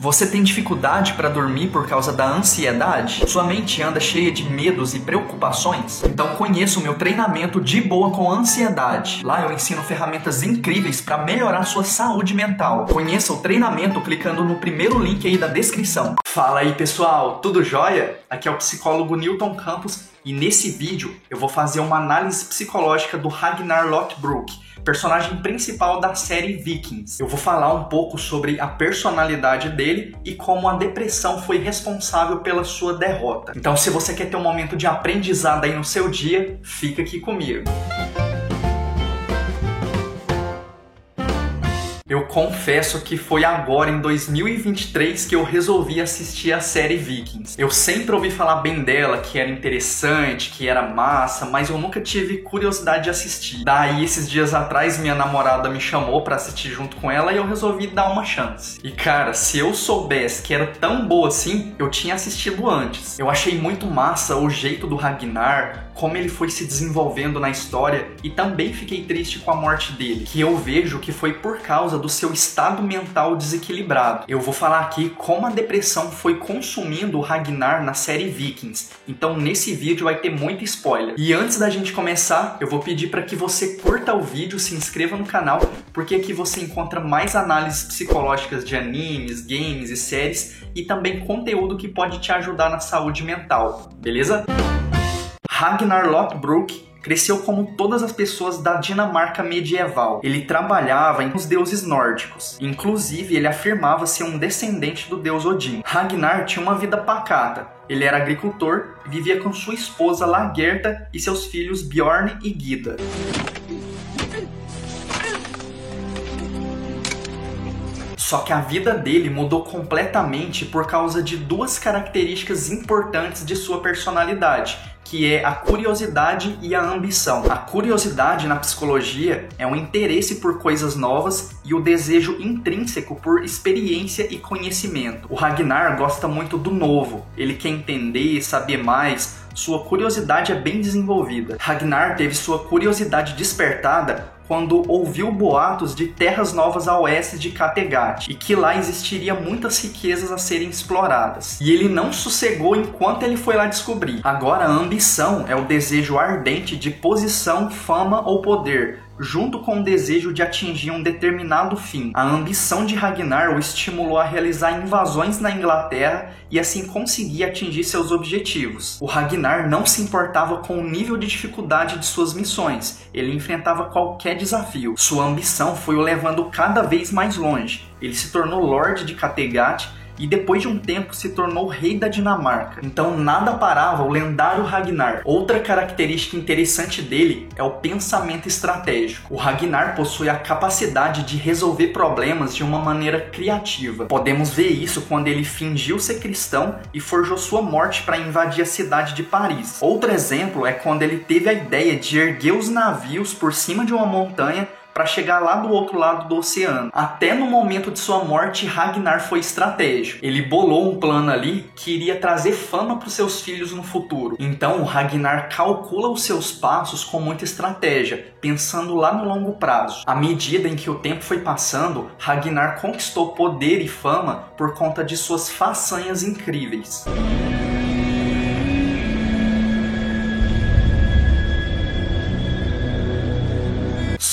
Você tem dificuldade para dormir por causa da ansiedade? Sua mente anda cheia de medos e preocupações? Então conheça o meu treinamento De Boa com Ansiedade. Lá eu ensino ferramentas incríveis para melhorar sua saúde mental. Conheça o treinamento clicando no primeiro link aí da descrição. Fala aí pessoal, tudo jóia? Aqui é o psicólogo Newton Campos e nesse vídeo eu vou fazer uma análise psicológica do Ragnar Lothbrok, personagem principal da série Vikings. Eu vou falar um pouco sobre a personalidade dele e como a depressão foi responsável pela sua derrota. Então, se você quer ter um momento de aprendizado aí no seu dia, fica aqui comigo. Eu confesso que foi agora, em 2023, que eu resolvi assistir a série Vikings. Eu sempre ouvi falar bem dela, que era interessante, que era massa, mas eu nunca tive curiosidade de assistir. Daí, esses dias atrás, minha namorada me chamou pra assistir junto com ela e eu resolvi dar uma chance. E cara, se eu soubesse que era tão boa assim, eu tinha assistido antes. Eu achei muito massa o jeito do Ragnar, como ele foi se desenvolvendo na história, e também fiquei triste com a morte dele, que eu vejo que foi por causa do seu estado mental desequilibrado. Eu vou falar aqui como a depressão foi consumindo o Ragnar na série Vikings, então nesse vídeo vai ter muito spoiler. E antes da gente começar, eu vou pedir para que você curta o vídeo, se inscreva no canal, porque aqui você encontra mais análises psicológicas de animes, games e séries, e também conteúdo que pode te ajudar na saúde mental, beleza? Ragnar Lothbrok cresceu como todas as pessoas da Dinamarca medieval. Ele trabalhava com os deuses nórdicos. Inclusive, ele afirmava ser um descendente do deus Odin. Ragnar tinha uma vida pacata. Ele era agricultor, vivia com sua esposa Lagertha e seus filhos Bjorn e Gyda. Só que a vida dele mudou completamente por causa de duas características importantes de sua personalidade, que é a curiosidade e a ambição. A curiosidade na psicologia é um interesse por coisas novas e o desejo intrínseco por experiência e conhecimento. O Ragnar gosta muito do novo, ele quer entender, saber mais, sua curiosidade é bem desenvolvida. Ragnar teve sua curiosidade despertada quando ouviu boatos de terras novas a oeste de Kattegat e que lá existiria muitas riquezas a serem exploradas. E ele não sossegou enquanto ele foi lá descobrir. Agora, a ambição é o desejo ardente de posição, fama ou poder, junto com o desejo de atingir um determinado fim. A ambição de Ragnar o estimulou a realizar invasões na Inglaterra e assim conseguir atingir seus objetivos. O Ragnar não se importava com o nível de dificuldade de suas missões, ele enfrentava qualquer desafio. Sua ambição foi o levando cada vez mais longe. Ele se tornou Lorde de Kattegat e depois de um tempo se tornou rei da Dinamarca. Então nada parava o lendário Ragnar. Outra característica interessante dele é o pensamento estratégico. O Ragnar possui a capacidade de resolver problemas de uma maneira criativa. Podemos ver isso quando ele fingiu ser cristão e forjou sua morte para invadir a cidade de Paris. Outro exemplo é quando ele teve a ideia de erguer os navios por cima de uma montanha para chegar lá do outro lado do oceano. Até no momento de sua morte, Ragnar foi estratégico. Ele bolou um plano ali que iria trazer fama para os seus filhos no futuro. Então, o Ragnar calcula os seus passos com muita estratégia, pensando lá no longo prazo. À medida em que o tempo foi passando, Ragnar conquistou poder e fama por conta de suas façanhas incríveis.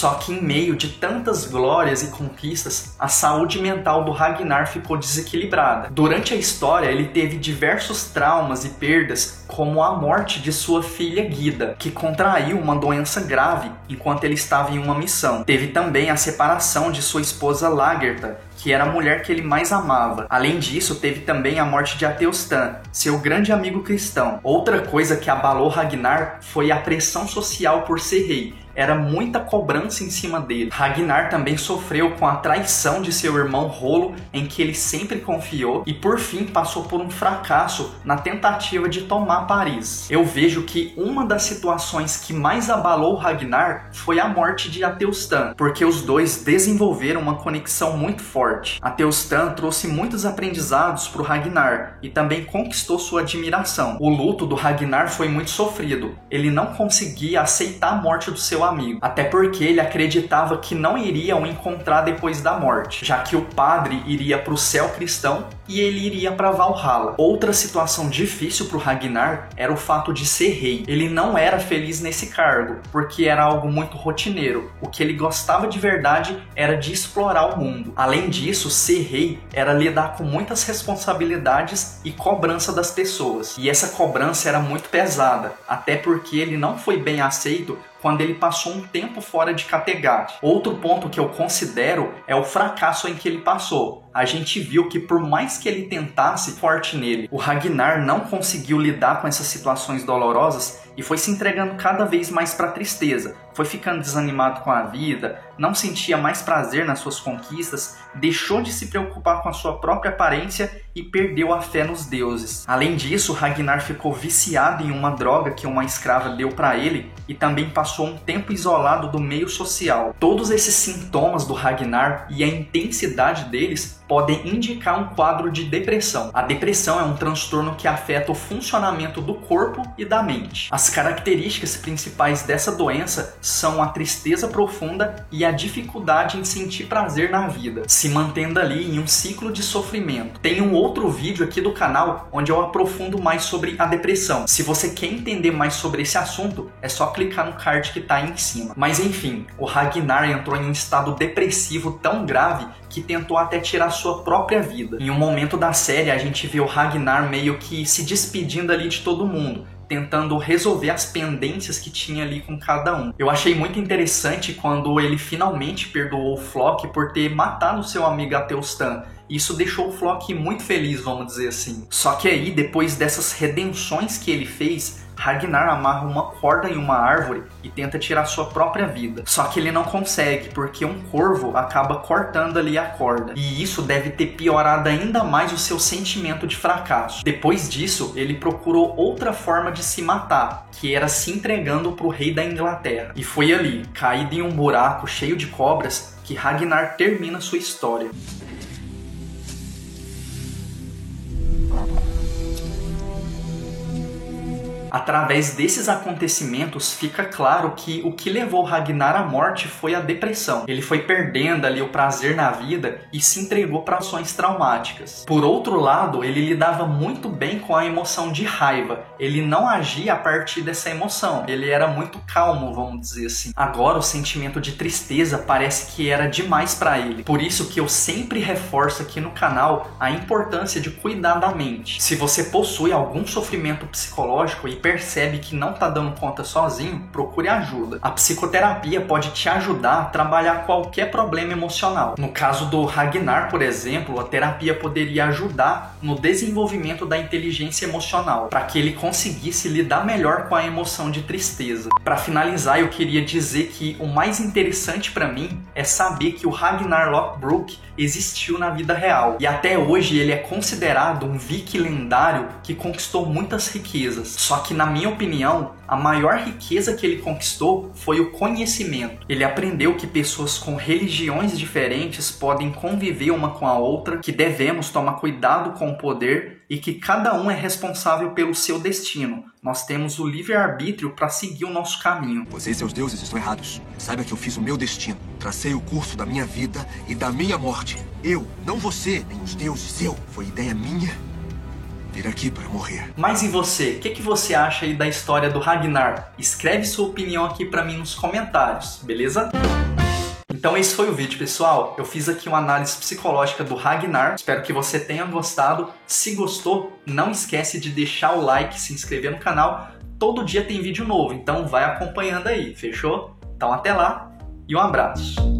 Só que em meio de tantas glórias e conquistas, a saúde mental do Ragnar ficou desequilibrada. Durante a história, ele teve diversos traumas e perdas, como a morte de sua filha Gyda, que contraiu uma doença grave enquanto ele estava em uma missão. Teve também a separação de sua esposa Lagertha, que era a mulher que ele mais amava. Além disso, teve também a morte de Athelstan, seu grande amigo cristão. Outra coisa que abalou Ragnar foi a pressão social por ser rei. Era muita cobrança em cima dele. Ragnar também sofreu com a traição de seu irmão Rolo, em que ele sempre confiou, e por fim passou por um fracasso na tentativa de tomar Paris. Eu vejo que uma das situações que mais abalou Ragnar foi a morte de Athelstan, porque os dois desenvolveram uma conexão muito forte. Athelstan trouxe muitos aprendizados para o Ragnar e também conquistou sua admiração. O luto do Ragnar foi muito sofrido. Ele não conseguia aceitar a morte do seu amigo, até porque ele acreditava que não iriam encontrar depois da morte, já que o padre iria para o céu cristão e ele iria para Valhalla. Outra situação difícil para o Ragnar era o fato de ser rei. Ele não era feliz nesse cargo, porque era algo muito rotineiro. O que ele gostava de verdade era de explorar o mundo. Além disso, ser rei era lidar com muitas responsabilidades e cobrança das pessoas. E essa cobrança era muito pesada, até porque ele não foi bem aceito quando ele passou um tempo fora de Kattegat. Outro ponto que eu considero é o fracasso em que ele passou. A gente viu que por mais que ele tentasse forte nele, o Ragnar não conseguiu lidar com essas situações dolorosas e foi se entregando cada vez mais para a tristeza. Foi ficando desanimado com a vida, não sentia mais prazer nas suas conquistas, deixou de se preocupar com a sua própria aparência e perdeu a fé nos deuses. Além disso, Ragnar ficou viciado em uma droga que uma escrava deu para ele e também passou um tempo isolado do meio social. Todos esses sintomas do Ragnar e a intensidade deles podem indicar um quadro de depressão. A depressão é um transtorno que afeta o funcionamento do corpo e da mente. As características principais dessa doença são a tristeza profunda e a dificuldade em sentir prazer na vida, se mantendo ali em um ciclo de sofrimento. Tem um outro vídeo aqui do canal onde eu aprofundo mais sobre a depressão. Se você quer entender mais sobre esse assunto, é só clicar no card que está aí em cima. Mas enfim, o Ragnar entrou em um estado depressivo tão grave que tentou até tirar sua própria vida. Em um momento da série, a gente vê o Ragnar meio que se despedindo ali de todo mundo, tentando resolver as pendências que tinha ali com cada um. Eu achei muito interessante quando ele finalmente perdoou o Floki por ter matado seu amigo Athelstan. Isso deixou o Floki muito feliz, vamos dizer assim. Só que aí, depois dessas redenções que ele fez, Ragnar amarra uma corda em uma árvore e tenta tirar sua própria vida. Só que ele não consegue, porque um corvo acaba cortando ali a corda. E isso deve ter piorado ainda mais o seu sentimento de fracasso. Depois disso, ele procurou outra forma de se matar, que era se entregando para o rei da Inglaterra. E foi ali, caído em um buraco cheio de cobras, que Ragnar termina sua história. Através desses acontecimentos, fica claro que o que levou Ragnar à morte foi a depressão. Ele foi perdendo ali o prazer na vida e se entregou para ações traumáticas. Por outro lado, ele lidava muito bem com a emoção de raiva. Ele não agia a partir dessa emoção. Ele era muito calmo, vamos dizer assim. Agora, o sentimento de tristeza parece que era demais para ele. Por isso que eu sempre reforço aqui no canal a importância de cuidar da mente. Se você possui algum sofrimento psicológico e percebe que não está dando conta sozinho, procure ajuda. A psicoterapia pode te ajudar a trabalhar qualquer problema emocional. No caso do Ragnar, por exemplo, a terapia poderia ajudar no desenvolvimento da inteligência emocional, para que ele conseguisse lidar melhor com a emoção de tristeza. Para finalizar, eu queria dizer que o mais interessante para mim é saber que o Ragnar Lothbrok existiu na vida real. E até hoje ele é considerado um viking lendário que conquistou muitas riquezas. Só que, na minha opinião, a maior riqueza que ele conquistou foi o conhecimento. Ele aprendeu que pessoas com religiões diferentes podem conviver uma com a outra, que devemos tomar cuidado com o poder e que cada um é responsável pelo seu destino. Nós temos o livre-arbítrio para seguir o nosso caminho. Você e seus deuses estão errados. Saiba que eu fiz o meu destino. Tracei o curso da minha vida e da minha morte. Eu, não você, nem os deuses. Foi ideia minha vir aqui para morrer. Mas e você? O que você acha aí da história do Ragnar? Escreve sua opinião aqui para mim nos comentários, beleza? Então esse foi o vídeo, pessoal. Eu fiz aqui uma análise psicológica do Ragnar. Espero que você tenha gostado. Se gostou, não esquece de deixar o like, se inscrever no canal. Todo dia tem vídeo novo, então vai acompanhando aí, fechou? Então até lá e um abraço.